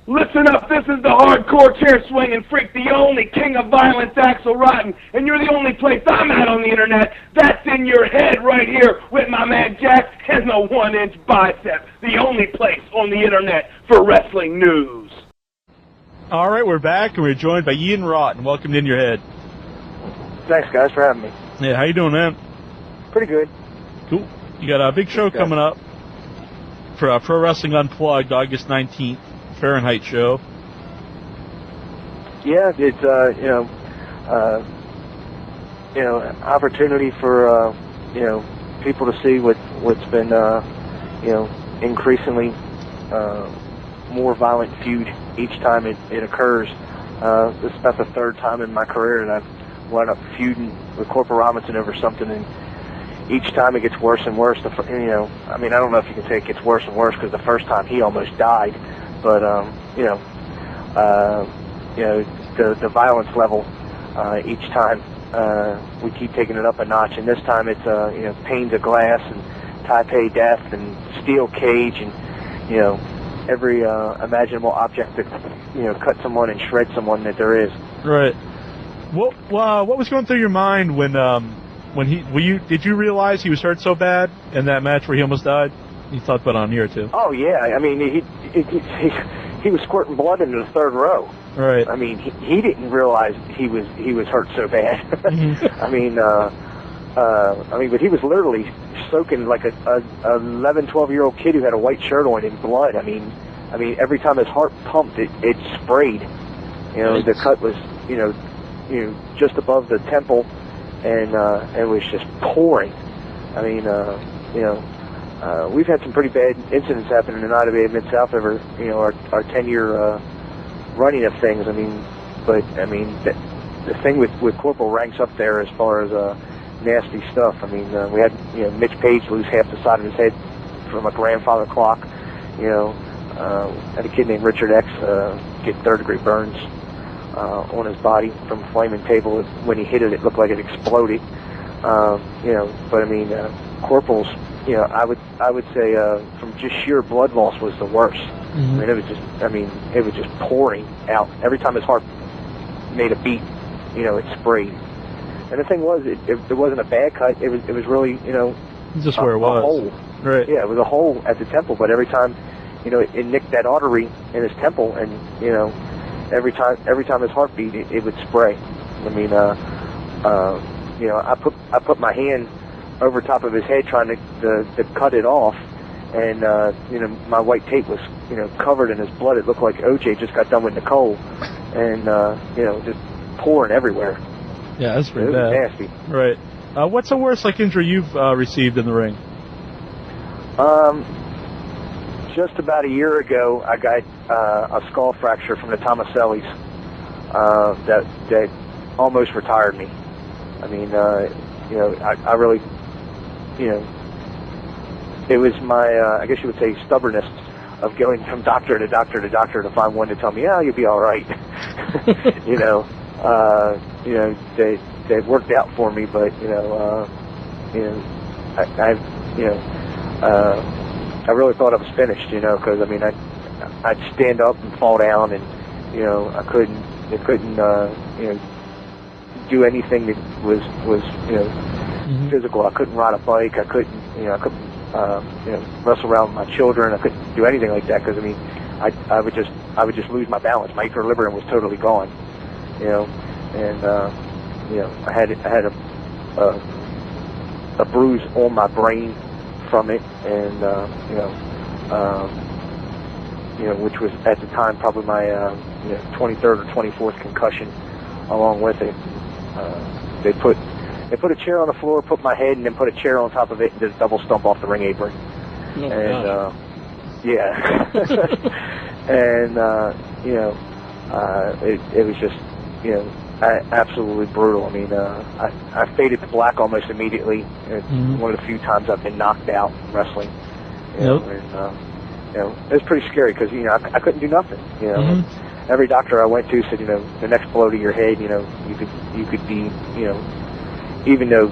Listen up, this is the hardcore chair-swinging freak, the only king of violence, Axel Rotten, and you're the only place I'm at on the internet. That's in your head right here with my man Jack and the 1-inch bicep, the only place on the internet for wrestling news. All right, we're back, and we're joined by Ian Rotten. Welcome to In Your Head. Thanks, guys, for having me. Yeah, how you doing, man? Pretty good. Cool. You got a big show coming up for Pro Wrestling Unplugged, August 19th. Fahrenheit show. Yeah, it's opportunity for people to see what's been increasingly more violent feud each time it occurs. This is about the third time in my career that I've wound up feuding with Corporal Robinson over something, and each time it gets worse and worse. I don't know if you can say it gets worse and worse because the first time he almost died. But the violence level each time we keep taking it up a notch, and this time it's panes of glass and Taipei death and steel cage and every imaginable object to cut someone and shred someone that there is. Right. What was going through your mind did you realize he was hurt so bad in that match where he almost died? You thought about it on here too. Oh yeah, I mean he was squirting blood into the third row. Right. I mean he didn't realize he was hurt so bad. Mm-hmm. But he was literally soaking like a 11, 12-year-old kid who had a white shirt on in blood. I mean every time his heart pumped, it sprayed. Right. The cut was just above the temple, and it was just pouring. I mean we've had some pretty bad incidents happen in the Night Mid-South over, our 10-year running of things. The thing with Corporal ranks up there as far as nasty stuff. We had, Mitch Page lose half the side of his head from a grandfather clock. Had a kid named Richard X get third-degree burns on his body from a flaming table. When he hit it, it looked like it exploded. Corporals, I would say from just sheer blood loss was the worst. Mm-hmm. It was just pouring out every time his heart made a beat. It sprayed. And the thing was, it wasn't a bad cut. It was really just where it was. A hole. Right. Yeah, it was a hole at the temple. But every time it nicked that artery in his temple, and every time his heart beat, it would spray. I put my hand over top of his head trying to cut it off, and my white tape was covered in his blood. It looked like OJ just got done with Nicole, and just pouring everywhere. Yeah, that's pretty bad. It was nasty. Right. What's the worst injury you've received in the ring? Just about a year ago, I got a skull fracture from the Tomasellis that almost retired me. I really, it was my, I guess you would say, stubbornness of going from doctor to doctor to doctor to find one to tell me, you'll be all right. They worked out for me, but I really thought I was finished, because I'd stand up and fall down, and I couldn't do anything that was mm-hmm. physical. I couldn't ride a bike. I couldn't wrestle around with my children. I couldn't do anything like that because I would just lose my balance. My equilibrium was totally gone, and I had a bruise on my brain from it, and which was at the time probably my 23rd or 24th concussion along with it. They put a chair on the floor, put my head, and then put a chair on top of it, and did a double stump off the ring apron. Oh, and yeah, and it was just absolutely brutal. I faded to black almost immediately. It's mm-hmm. one of the few times I've been knocked out wrestling. Yep. It was pretty scary because I couldn't do nothing. Mm-hmm. Every doctor I went to said, the next blow to your head, you could be, even though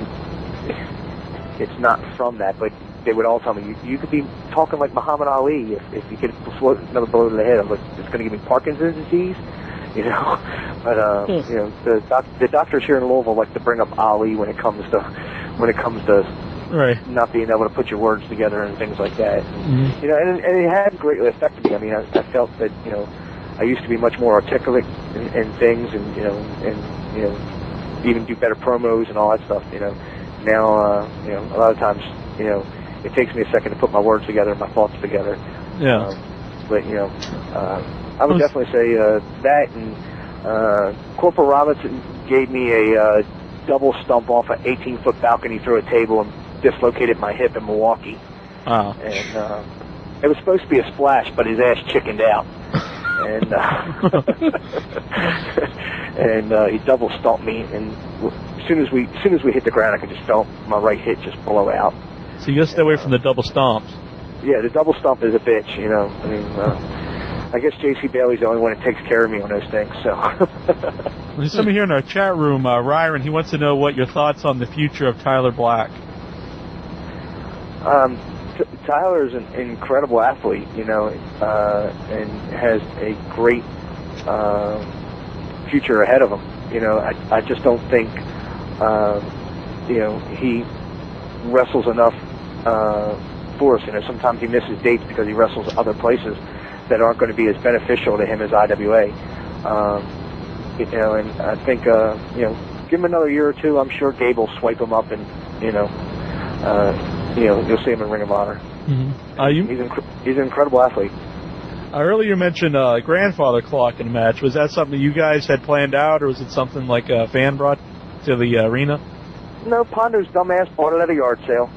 it's not from that, but they would all tell me, you could be talking like Muhammad Ali if you could float another blow to the head. I was like, it's going to give me Parkinson's disease, you know. But you know, the doctors here in Louisville like to bring up Ali when it comes to right. not being able to put your words together and things like that. You know, and it had greatly affected me. I mean, I felt that, you know, I used to be much more articulate in things, and you know, even do better promos and all that stuff. You know, now you know, a lot of times, you know, it takes me a second to put my words together and my thoughts together. Yeah. But you know, I would definitely say that, and Corporal Robinson gave me a double stump off an 18-foot balcony through a table and dislocated my hip in Milwaukee. Wow. And it was supposed to be a splash, but his ass chickened out. And and he double stomped me, and as soon as we hit the ground, I could just feel my right hip just blow out. So you gotta stay away from the double stomps. Yeah, the double stomp is a bitch, you know. I mean, I guess J.C. Bailey's the only one that takes care of me on those things. So. There's somebody here in our chat room, Ryron. He wants to know what your thoughts on the future of Tyler Black. Tyler is an incredible athlete, you know, and has a great future ahead of him. You know, I just don't think, you know, he wrestles enough for us. You know, sometimes he misses dates because he wrestles other places that aren't going to be as beneficial to him as IWA. You know, and I think, you know, give him another year or two. I'm sure Gabe will swipe him up, and you know, you'll see him in Ring of Honor. He's an incredible athlete. Earlier you mentioned grandfather clock in a match. Was that something you guys had planned out, or was it something like a fan brought to the arena? No, Pondo's dumbass bought it at a yard sale.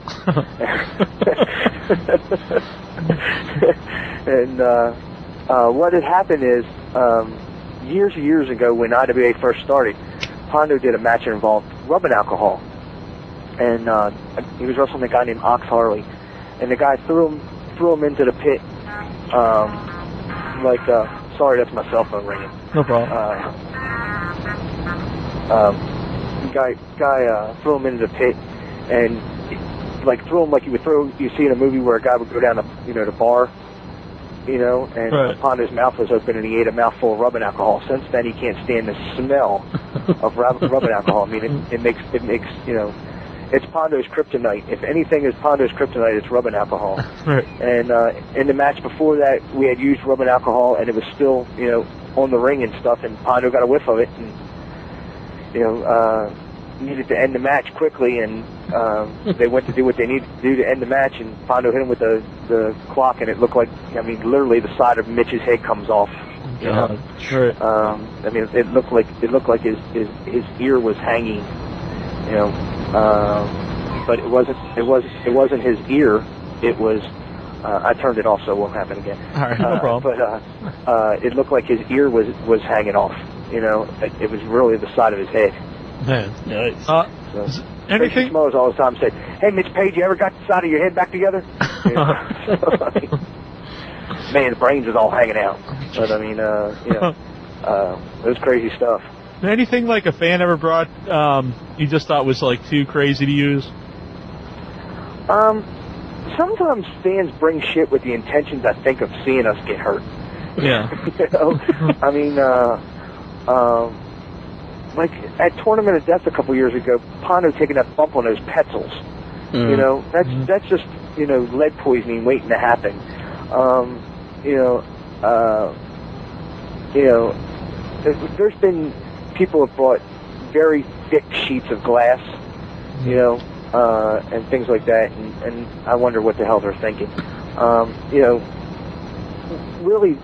And what had happened is, years ago when IWA first started, Pondo did a match that involved rubbing alcohol. And he was wrestling a guy named Ox Harley. And the guy threw him into the pit, sorry, that's my cell phone ringing. No problem. Guy threw him into the pit, and threw him like you see in a movie where a guy would go down the bar, you know, and right. Pondo's mouth was open and he ate a mouthful of rubbing alcohol. Since then, he can't stand the smell of rubbing alcohol. I mean, it makes you know. It's Pondo's kryptonite. If anything is Pondo's kryptonite, it's rubbing alcohol. Right. And in the match before that, we had used rubbing alcohol, and it was still, you know, on the ring and stuff. And Pondo got a whiff of it, and you know, needed to end the match quickly. And they went to do what they needed to do to end the match. And Pondo hit him with the clock, and it looked like, I mean, literally the side of Mitch's head comes off. You know? Right. I mean, it looked like his ear was hanging. You know. But it wasn't his ear. It was. I turned it off, so it won't happen again. All right, no problem. But it looked like his ear was hanging off. You know, it was really the side of his head. Man, nice. So, anything? Smokes all the time said, "Hey, Mitch Page, you ever got the side of your head back together?" You know? Man, the brains was all hanging out. But I mean, you know, it was crazy stuff. Anything like a fan ever brought you just thought was like too crazy to use? Sometimes fans bring shit with the intentions, I think, of seeing us get hurt. Yeah. You know? I mean, like at Tournament of Death a couple years ago, Pondo taking that bump on those Petzels. You know, that's just, you know, lead poisoning waiting to happen. There's been people have brought very thick sheets of glass, you know, and things like that, and I wonder what the hell they're thinking. You know, really,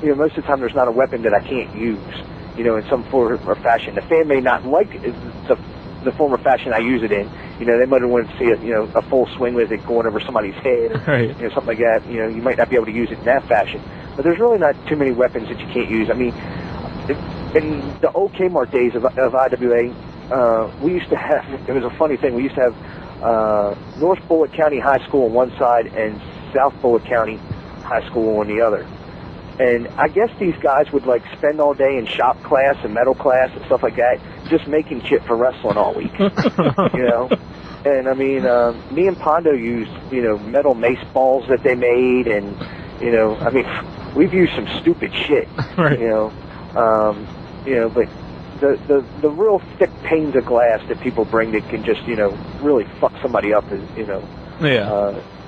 you know, most of the time there's not a weapon that I can't use, you know, in some form or fashion. The fan may not like the form or fashion I use it in. You know, they might have wanted to see a full swing with it going over somebody's head, right. You know, something like that. You know, you might not be able to use it in that fashion. But there's really not too many weapons that you can't use. I mean, in the old Kmart days of IWA, we used to have, it was a funny thing, we used to have North Bullitt County High School on one side and South Bullitt County High School on the other. And I guess these guys would like spend all day in shop class and metal class and stuff like that, just making shit for wrestling all week. You know? And I mean, me and Pondo used, metal mace balls that they made, and, I mean, we've used some stupid shit, Right. but the real thick panes of glass that people bring that can just, really fuck somebody up is,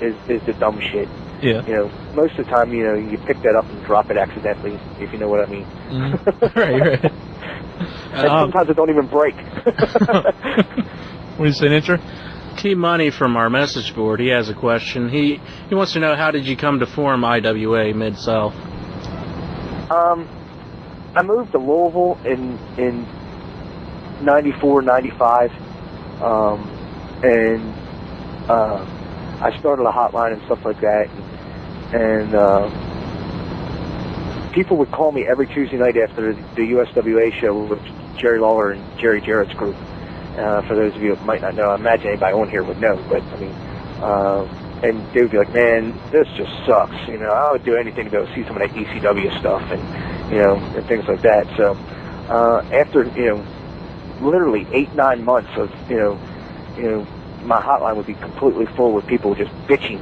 is the dumb shit. Yeah. Most of the time, you pick that up and drop it accidentally, if you know what I mean. Mm-hmm. Right. And sometimes it don't even break. What do you say, Ninja? T-Money from our message board, he has a question. He wants to know, how did you come to form IWA Mid-South? I moved to Louisville in 94, 95, and I started a hotline and stuff like that, and people would call me every Tuesday night after the USWA show with Jerry Lawler and Jerry Jarrett's group. For those of you who might not know, I imagine anybody on here would know, but I mean, and they would be like, man, this just sucks. I would do anything to go see some of that ECW stuff and, and things like that. So, after, literally 8-9 months of, my hotline would be completely full with people just bitching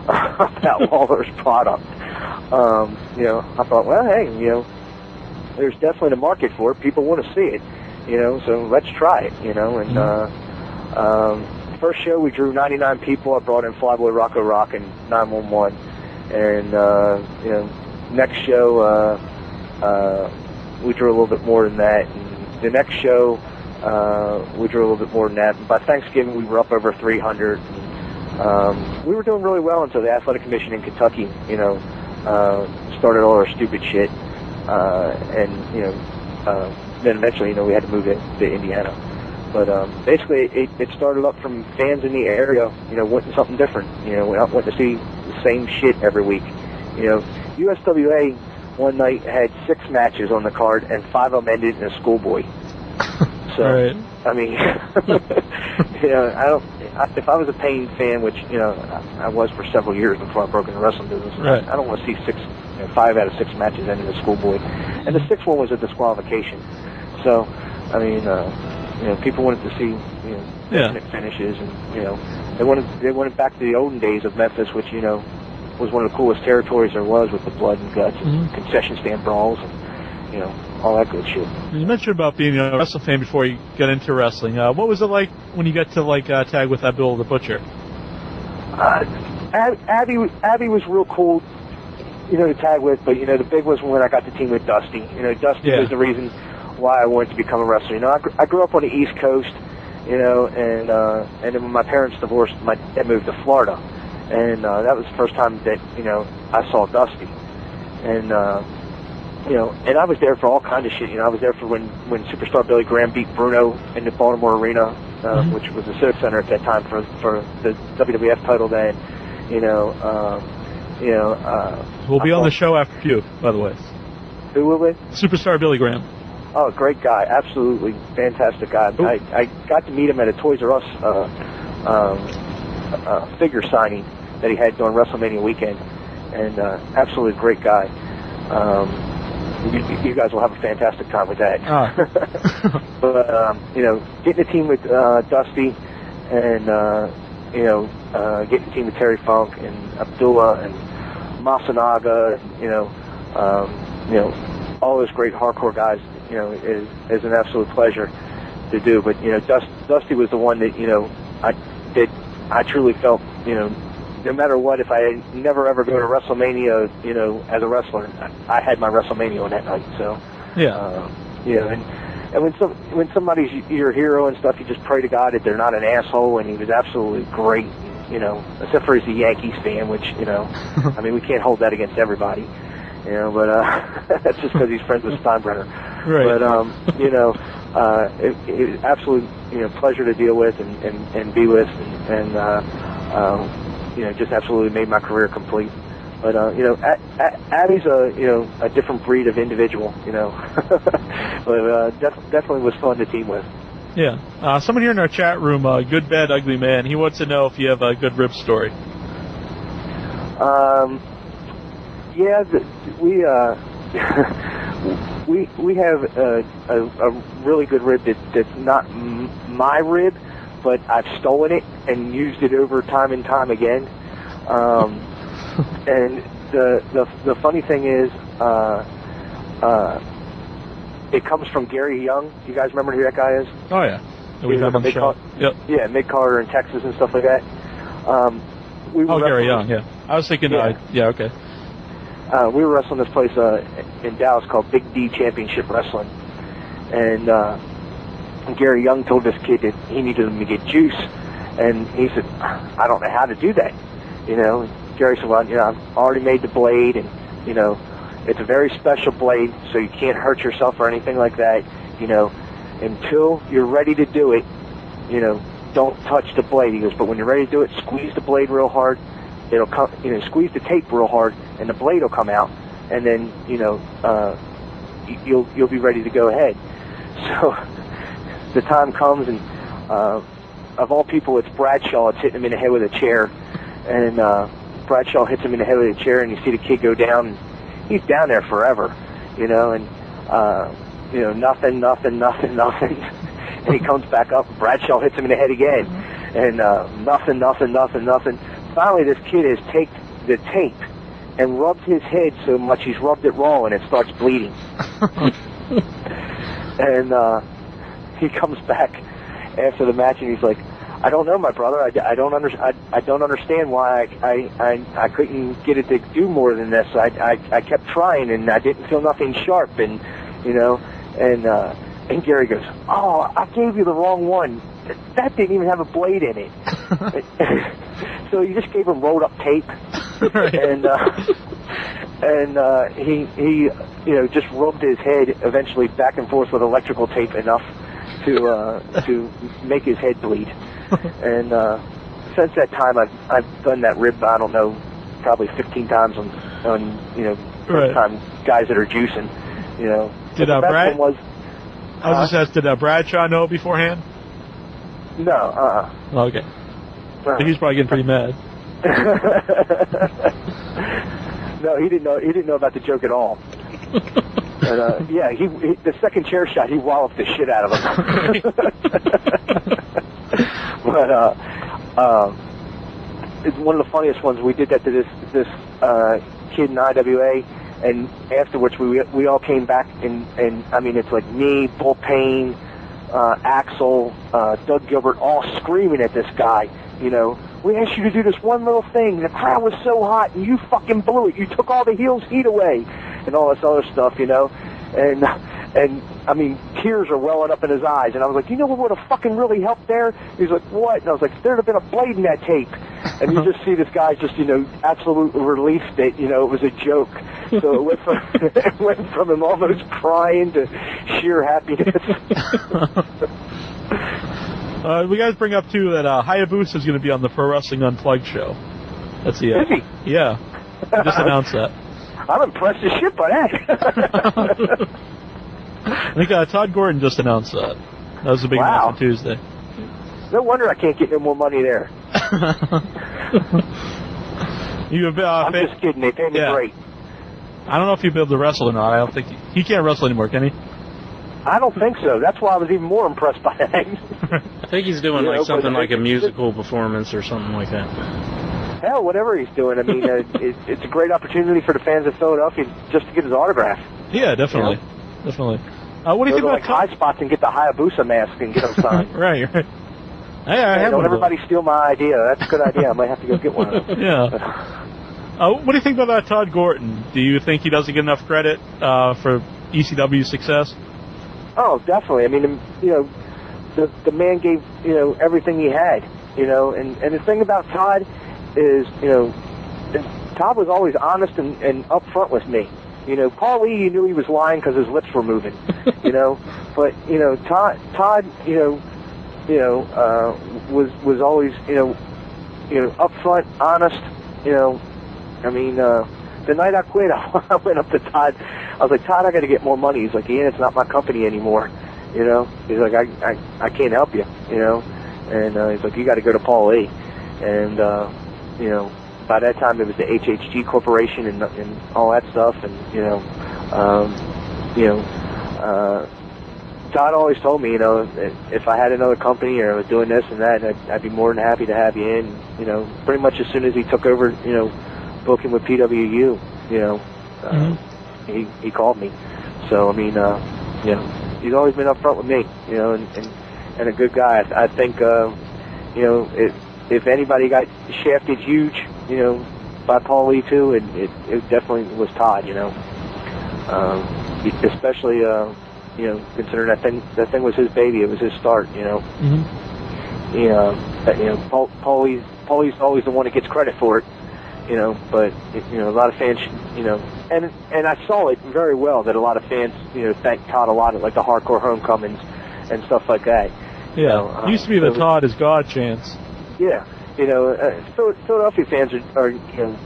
about Lawler's product. I thought, well, hey, there's definitely a market for it. People want to see it. So let's try it, and, first show we drew 99 people. I brought in Flyboy Rocco Rock and 911, and, next show, we drew a little bit more than that, and the next show, we drew a little bit more than that. By Thanksgiving, we were up over 300, and, we were doing really well until the Athletic Commission in Kentucky, started all our stupid shit, and, then eventually, we had to move it to Indiana. But basically, it started up from fans in the area, wanting something different. Wanting to see the same shit every week. USWA one night had 6 matches on the card, and 5 of them ended in a schoolboy. So, right. I mean, if I was a paying fan, which I was for several years before I broke in the wrestling business, right. I don't want to see 5 out of 6 matches ending in a schoolboy, and the 6th one was a disqualification. So, I mean, people wanted to see, definite finishes, and they wanted back to the olden days of Memphis, which was one of the coolest territories there was, with the blood and guts and concession stand brawls and all that good shit. You mentioned about being a wrestling fan before you got into wrestling. What was it like when you got to tag with Abdul the Butcher? Abby was real cool, to tag with, but the big was when I got to team with Dusty. Dusty was the reason why I wanted to become a wrestler. I grew up on the East Coast, and then when my parents divorced, my dad moved to Florida, and that was the first time that I saw Dusty, and and I was there for all kinds of shit. I was there for when Superstar Billy Graham beat Bruno in the Baltimore Arena, which was the Civic Center at that time for the WWF title then. We'll be on the show after you, by the way. Who will we? Superstar Billy Graham. Oh, great guy. Absolutely fantastic guy. I got to meet him at a Toys R Us figure signing that he had during WrestleMania weekend, and absolutely great guy. You guys will have a fantastic time with that. But, getting a team with Dusty, and, getting a team with Terry Funk and Abdullah and Masanaga, all those great hardcore guys, is an absolute pleasure to do. But, Dusty was the one that, I truly felt, no matter what, if I never ever go to WrestleMania, as a wrestler, I had my WrestleMania on that night. So, and when somebody's your hero and stuff, you just pray to God that they're not an asshole. And he was absolutely great, except for he's a Yankees fan, which I mean, we can't hold that against everybody, but that's just because he's friends with Steinbrenner. Right. But it was absolute pleasure to deal with and be with, and just absolutely made my career complete. But Abby's a different breed of individual, but definitely was fun to team with. Yeah. Someone here in our chat room, Good Bad Ugly Man, he wants to know if you have a good rib story. We have a really good rib that's not my rib, but I've stolen it and used it over time and time again. And the funny thing is, it comes from Gary Young. You guys remember who that guy is? Oh yeah, we've had him on the show. Yep. Yeah, midcolor in Texas and stuff like that. Gary Young. Yeah, I was thinking. Yeah, okay. We were wrestling this place in Dallas called Big D Championship Wrestling, and Gary Young told this kid that he needed him to get juice, and he said, "I don't know how to do that." You know, Gary said, "Well, you know, I've already made the blade, and you know, it's a very special blade, so you can't hurt yourself or anything like that. You know, until you're ready to do it, you know, don't touch the blade." He goes, "But when you're ready to do it, squeeze the blade real hard. It'll come, you know, squeeze the tape real hard, and the blade will come out, and then, you know, you'll be ready to go ahead." So the time comes, and of all people, it's Bradshaw. It's hitting him in the head with a chair, and Bradshaw hits him in the head with a chair, and you see the kid go down. And he's down there forever, you know, and you know, nothing. And he comes back up. Bradshaw hits him in the head again, and nothing. Finally, this kid has taken the tape and rubbed his head so much he's rubbed it raw, and it starts bleeding. And he comes back after the match, and he's like, "I don't know, my brother. I don't understand why I couldn't get it to do more than this. I kept trying, and I didn't feel nothing sharp, and you know." And Gary goes, "Oh, I gave you the wrong one. That didn't even have a blade in it." So you just gave him rolled up tape, Right. and he you know, just rubbed his head eventually back and forth with electrical tape enough to make his head bleed. And since that time, I've done that rib, I don't know, probably 15 times on you know, first time guys that are juicing, you know. Did Brad? I was just asked, did Bradshaw know beforehand? No. Okay. He's probably getting pretty mad. No, he didn't know. He didn't know about the joke at all. But, yeah, he the second chair shot, he walloped the shit out of him. But it's one of the funniest ones. We did that to this kid in IWA, and afterwards we all came back, and I mean, it's like me, Bull Payne, Axel, Doug Gilbert, all screaming at this guy. You know, "We asked you to do this one little thing. The crowd was so hot, and you fucking blew it. You took all the heel's heat away," and all this other stuff, you know. And I mean, tears are welling up in his eyes. And I was like, "You know what would have fucking really helped there?" He's like, "What?" And I was like, "There'd have been a blade in that tape." And you just see this guy just, you know, absolute relief that, you know, it was a joke. So it went from him almost crying to sheer happiness. We guys bring up too that Hayabusa is going to be on the Pro Wrestling Unplugged show. That's the Is he? Yeah, I just announced that. I'm impressed as shit by that. I think Todd Gordon just announced that. That was a big announcement on Tuesday. No wonder I can't get no more money there. I'm just kidding. They pay me great. I don't know if he'll be able to wrestle or not. I don't think he can't wrestle anymore, can he? I don't think so. That's why I was even more impressed by that. I think he's doing something like a musical performance or something like that. Hell, whatever he's doing. I mean, it's a great opportunity for the fans of Philadelphia just to get his autograph. Yeah, definitely. You know? Definitely. What do you think about high spots and get the Hayabusa mask and get them signed? Right. Don't everybody steal my idea. That's a good idea. I might have to go get one of them. Yeah. What do you think about Todd Gordon? Do you think he doesn't get enough credit for ECW's success? Oh, definitely. I mean, you know, the man gave, you know, everything he had, you know, and the thing about Todd is, you know, Todd was always honest and upfront with me. You know, Paul Lee, you knew he was lying because his lips were moving, you know, but, you know, Todd, was always, you know, upfront, honest, you know. I mean, the night I quit, I went up to Todd. I was like, "Todd, I got to get more money." He's like, "Ian, it's not my company anymore." You know, he's like, I can't help you, you know. And he's like, "You got to go to Paul Lee." And you know, by that time it was the HHG Corporation and Todd always told me, you know, if I had another company or was doing this and that, I'd be more than happy to have you in. You know, pretty much as soon as he took over, you know, booking with PWU, you know, he called me. So I mean, you know, he's always been upfront with me, you know, and a good guy. I think, you know, if anybody got shafted huge, you know, by Paulie too, it definitely was Todd, you know, especially. You know, considering that thing was his baby, it was his start. You know, you know, Paulie's always the one that gets credit for it. You know, but you know, a lot of fans, you know, and I saw it very well that a lot of fans, you know, thank Todd a lot at like the hardcore homecomings and stuff like that. Yeah, you know, used to be the Todd is God chance. Yeah, you know, Philadelphia fans are you know,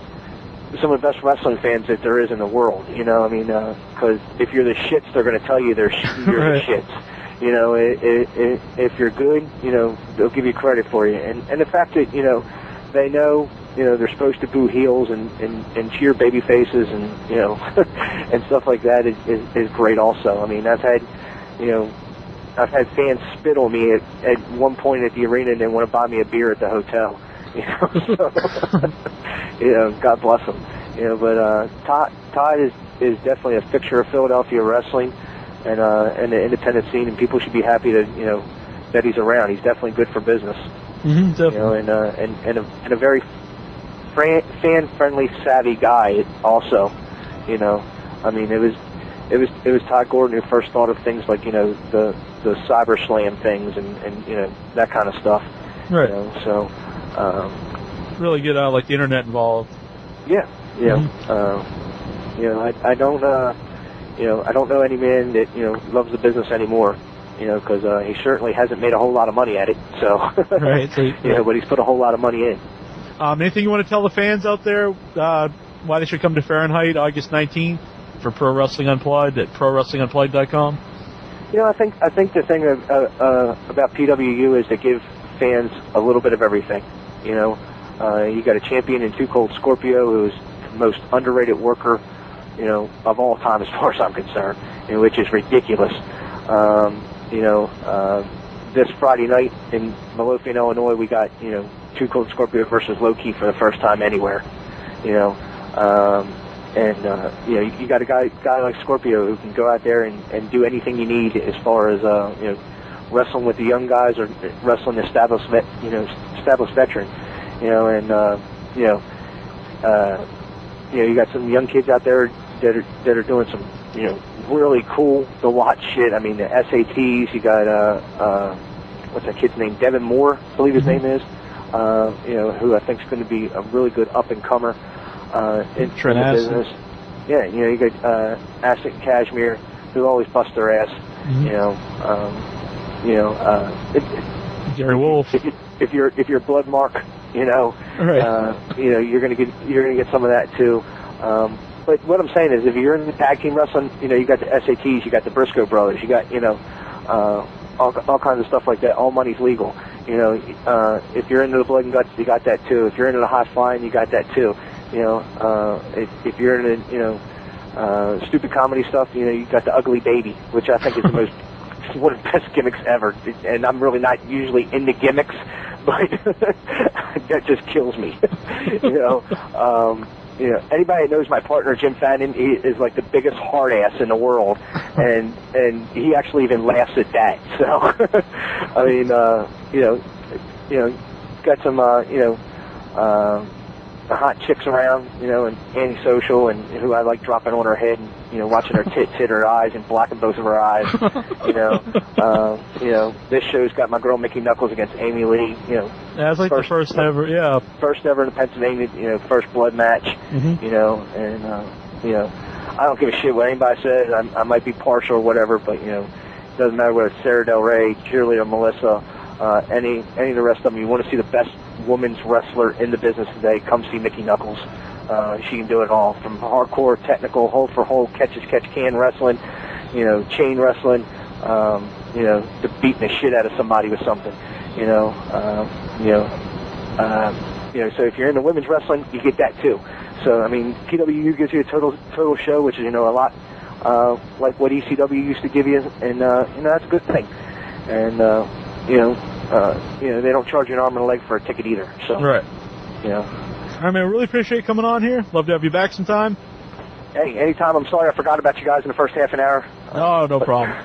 some of the best wrestling fans that there is in the world, you know. I mean, because if you're the shits, they're going to tell you you're right. the shits. You know, if you're good, you know, they'll give you credit for you. And the fact that, you know, they know, you know, they're supposed to boo heels and cheer baby faces and, you know, and stuff like that is great also. I mean, I've had fans spit on me at one point at the arena and then want to buy me a beer at the hotel. You know, so, you know, God bless him. You know, but Todd is definitely a fixture of Philadelphia wrestling and the independent scene, and people should be happy to, you know, that he's around. He's definitely good for business. Definitely. You know, and a very fan-friendly, savvy guy also. You know, I mean, it was Todd Gordon who first thought of things like, you know, the Cyber Slam things and you know, that kind of stuff. Right. You know, so. Really get like the internet involved. Yeah, yeah. You know, I don't, you know, I don't know any man that, you know, loves the business anymore. You know, because he certainly hasn't made a whole lot of money at it. So, right. So, you know, but he's put a whole lot of money in. Anything you want to tell the fans out there why they should come to Fahrenheit August 19th for Pro Wrestling Unplugged at ProWrestlingUnplugged.com? You know, I think the thing about PWU is to give fans a little bit of everything. You know, you got a champion in Too Cold Scorpio, who is the most underrated worker, you know, of all time as far as I'm concerned, you know, which is ridiculous. You know, this Friday night in Midlothian, Illinois, we got, you know, Too Cold Scorpio versus Low Key for the first time anywhere. You know, you know, you got a guy like Scorpio who can go out there and do anything you need as far as you know, wrestling with the young guys or wrestling established veteran, you know, and you know, you got some young kids out there that are doing some, you know, really cool to watch shit. I mean, the SATs. You got what's that kid's name? Devin Moore, I believe his name is. You know, who I think is going to be a really good up and comer in the business. Yeah, you know, you got Asset and Cashmere, who always bust their ass. You know, Gary Wolf. If you're blood mark, you know, right. You know, you're gonna get some of that too. But what I'm saying is, if you're in the tag team wrestling, you know, you got the SATs, you got the Briscoe brothers, you got, you know, all kinds of stuff like that. All money's legal. You know, if you're into the blood and guts, you got that too. If you're into the high flying, you got that too. You know, if you're into, you know, stupid comedy stuff, you know, you got the ugly baby, which I think is the most one of the best gimmicks ever. And I'm really not usually into gimmicks, but that just kills me. You know. You know, anybody that knows my partner Jim Fannin, he is like the biggest hard ass in the world, and he actually even laughs at that. So, I mean, you know, got some you know, hot chicks around, you know, and antisocial, and who I like dropping on her head and, you know, watching her tits hit her eyes and blacking both of her eyes. You know, this show's got my girl Mickey Knuckles against Amy Lee. You know, that's like the first ever, yeah. First ever in the Pennsylvania, you know, first blood match. You know, and you know, I don't give a shit what anybody says. I might be partial or whatever, but, you know, it doesn't matter whether it's Sarah Del Rey, Cheerleader Melissa, any of the rest of them. You want to see the best women's wrestler in the business today, come see Mickey Knuckles. She can do it all, from hardcore, technical, hold for hold, catch as catch can wrestling, you know, chain wrestling, you know, to beating the shit out of somebody with something, you know, so if you're into women's wrestling, you get that too. So, I mean, PWU gives you a total show, which is, you know, a like what ECW used to give you, and that's a good thing. And they don't charge you an arm and a leg for a ticket either. So Right. All right, man. Really appreciate you coming on here. Love to have you back sometime. Hey, anytime. I'm sorry I forgot about you guys in the first half an hour. Oh, no problem.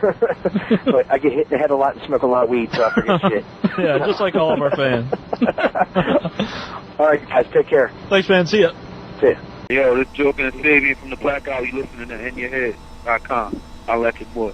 But I get hit in the head a lot and smoke a lot of weed, so I forget shit. Yeah, just like all of our fans. All right, guys. Take care. Thanks, man. See ya. See ya. Yo, this Joking and Fabian from the Black Guy. You listening to InYourHead.com. I'll let you boy.